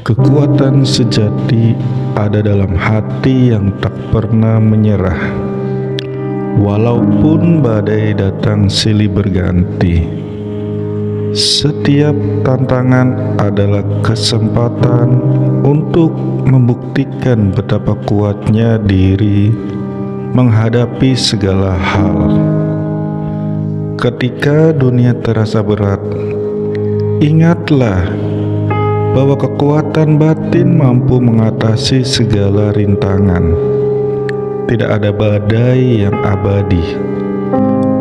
Kekuatan sejati ada dalam hati yang tak pernah menyerah, walaupun badai datang silih berganti. Setiap tantangan adalah kesempatan untuk membuktikan betapa kuatnya diri menghadapi segala hal. Ketika dunia terasa berat, ingatlah bahwa kekuatan batin mampu mengatasi segala rintangan. Tidak ada badai yang abadi,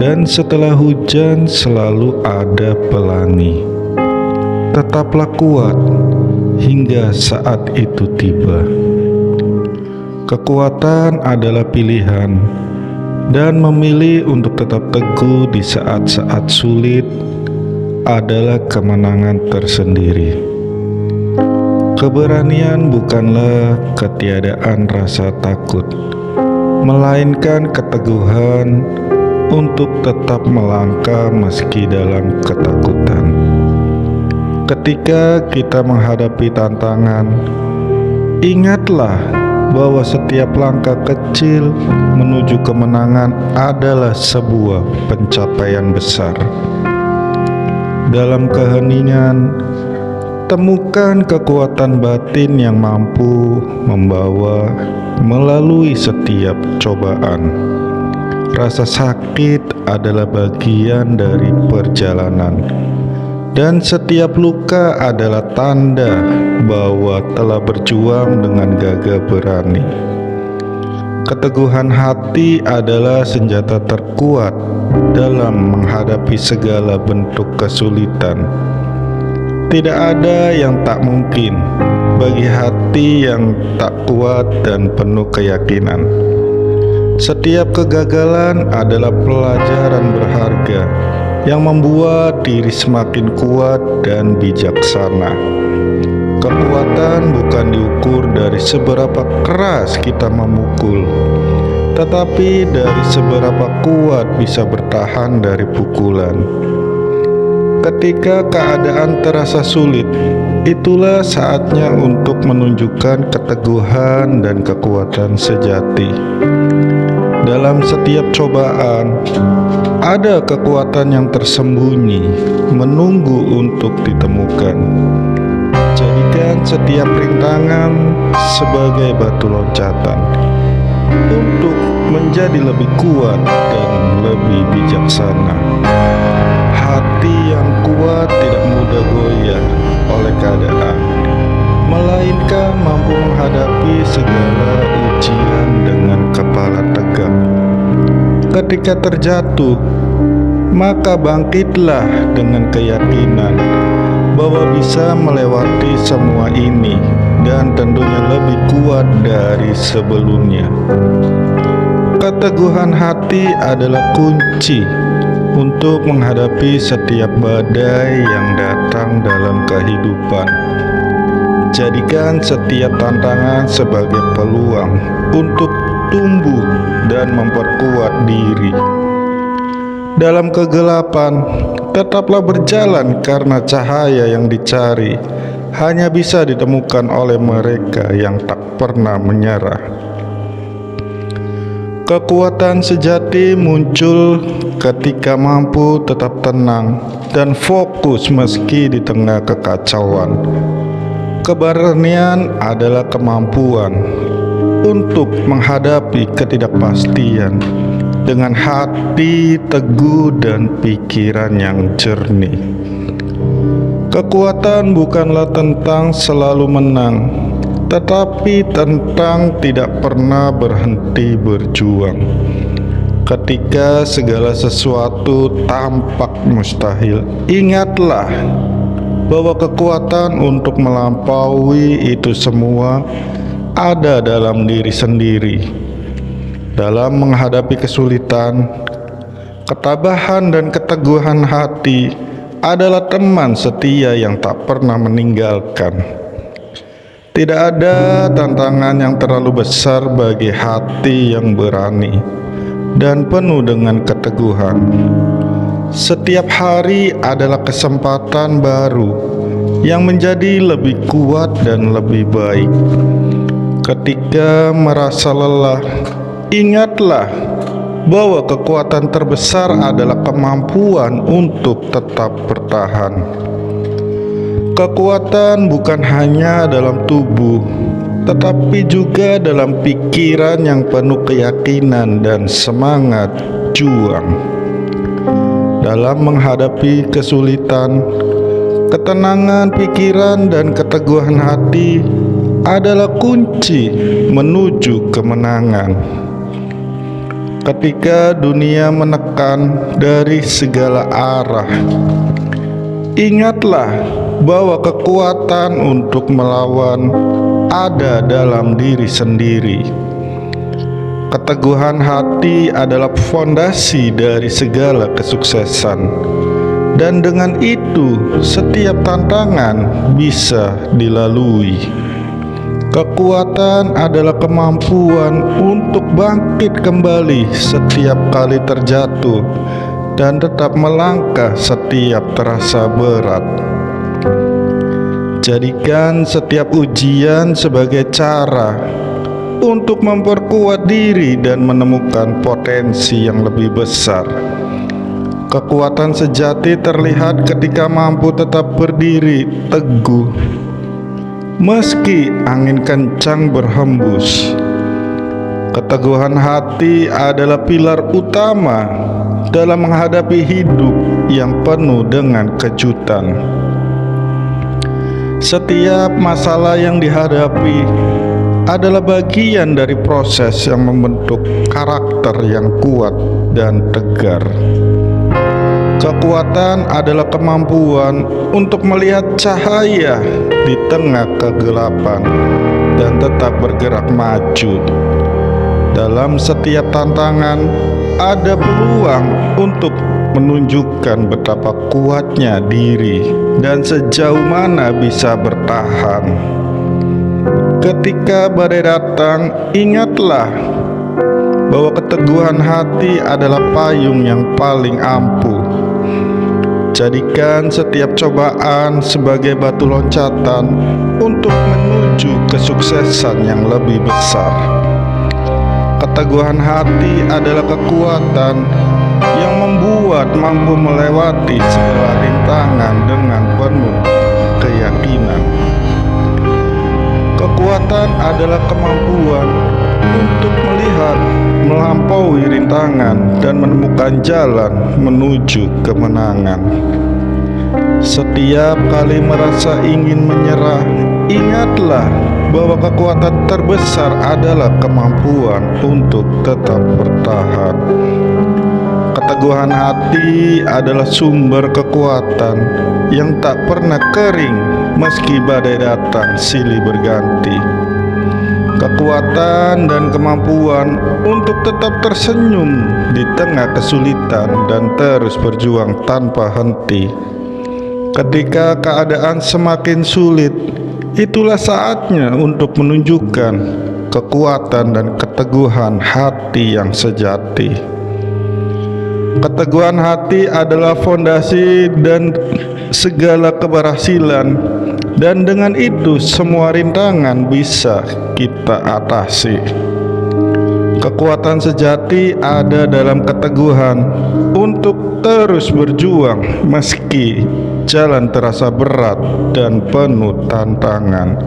dan setelah hujan selalu ada pelangi. Tetaplah kuat hingga saat itu tiba. Kekuatan adalah pilihan, dan memilih untuk tetap teguh di saat-saat sulit adalah kemenangan tersendiri. Keberanian bukanlah ketiadaan rasa takut, melainkan keteguhan untuk tetap melangkah meski dalam ketakutan. Ketika kita menghadapi tantangan, ingatlah bahwa setiap langkah kecil menuju kemenangan adalah sebuah pencapaian besar. Dalam keheningan, temukan kekuatan batin yang mampu membawa melalui setiap cobaan. Rasa sakit adalah bagian dari perjalanan, dan setiap luka adalah tanda bahwa telah berjuang dengan gagah berani. Keteguhan hati adalah senjata terkuat dalam menghadapi segala bentuk kesulitan. Tidak ada yang tak mungkin bagi hati yang tak kuat dan penuh keyakinan. Setiap kegagalan adalah pelajaran berharga yang membuat diri semakin kuat dan bijaksana. Kekuatan bukan diukur dari seberapa keras kita memukul, tetapi dari seberapa kuat bisa bertahan dari pukulan. Ketika keadaan terasa sulit, itulah saatnya untuk menunjukkan keteguhan dan kekuatan sejati. Dalam setiap cobaan, ada kekuatan yang tersembunyi, menunggu untuk ditemukan. Jadikan setiap rintangan sebagai batu loncatan untuk menjadi lebih kuat dan lebih bijaksana. Hati yang kuat tidak mudah goyah oleh keadaan, melainkan mampu menghadapi segala ujian dengan kepala tegak. Ketika terjatuh, maka bangkitlah dengan keyakinan bahwa bisa melewati semua ini dan tentunya lebih kuat dari sebelumnya. Keteguhan hati adalah kunci untuk menghadapi setiap badai yang datang dalam kehidupan. Jadikan setiap tantangan sebagai peluang untuk tumbuh dan memperkuat diri. Dalam kegelapan, tetaplah berjalan karena cahaya yang dicari hanya bisa ditemukan oleh mereka yang tak pernah menyerah. Kekuatan sejati muncul ketika mampu tetap tenang dan fokus meski di tengah kekacauan. Keberanian adalah kemampuan untuk menghadapi ketidakpastian dengan hati teguh dan pikiran yang jernih. Kekuatan bukanlah tentang selalu menang, tetapi tentang tidak pernah berhenti berjuang. Ketika segala sesuatu tampak mustahil, ingatlah bahwa kekuatan untuk melampaui itu semua ada dalam diri sendiri. Dalam menghadapi kesulitan, ketabahan dan keteguhan hati adalah teman setia yang tak pernah meninggalkan. Tidak ada tantangan yang terlalu besar bagi hati yang berani dan penuh dengan keteguhan. Setiap hari adalah kesempatan baru yang menjadi lebih kuat dan lebih baik. Ketika merasa lelah, ingatlah bahwa kekuatan terbesar adalah kemampuan untuk tetap bertahan. Kekuatan bukan hanya dalam tubuh, tetapi juga dalam pikiran yang penuh keyakinan dan semangat juang. Dalam menghadapi kesulitan, ketenangan pikiran dan keteguhan hati adalah kunci menuju kemenangan. Ketika dunia menekan dari segala arah, ingatlah bahwa kekuatan untuk melawan ada dalam diri sendiri. Keteguhan hati adalah fondasi dari segala kesuksesan, dan dengan itu setiap tantangan bisa dilalui. Kekuatan adalah kemampuan untuk bangkit kembali setiap kali terjatuh dan tetap melangkah setiap terasa berat. Jadikan setiap ujian sebagai cara untuk memperkuat diri dan menemukan potensi yang lebih besar. Kekuatan sejati terlihat ketika mampu tetap berdiri teguh meski angin kencang berhembus. Keteguhan hati adalah pilar utama dalam menghadapi hidup yang penuh dengan kejutan. Setiap masalah yang dihadapi adalah bagian dari proses yang membentuk karakter yang kuat dan tegar. Kekuatan adalah kemampuan untuk melihat cahaya di tengah kegelapan dan tetap bergerak maju. Dalam setiap tantangan, ada peluang untuk menunjukkan betapa kuatnya diri dan sejauh mana bisa bertahan. Ketika badai datang, ingatlah bahwa keteguhan hati adalah payung yang paling ampuh. Jadikan setiap cobaan sebagai batu loncatan untuk menuju kesuksesan yang lebih besar. Keteguhan hati adalah kekuatan yang membuat mampu melewati segala rintangan dengan penuh keyakinan. Kekuatan adalah kemampuan untuk melihat melampaui rintangan dan menemukan jalan menuju kemenangan. Setiap kali merasa ingin menyerah, ingatlah bahwa kekuatan terbesar adalah kemampuan untuk tetap bertahan. Keteguhan hati adalah sumber kekuatan yang tak pernah kering meski badai datang silih berganti. Kekuatan dan kemampuan untuk tetap tersenyum di tengah kesulitan dan terus berjuang tanpa henti. Ketika keadaan semakin sulit, itulah saatnya untuk menunjukkan kekuatan dan keteguhan hati yang sejati. Keteguhan hati adalah fondasi dan segala keberhasilan, dan dengan itu semua rintangan bisa kita atasi. Kekuatan sejati ada dalam keteguhan untuk terus berjuang meski jalan terasa berat dan penuh tantangan.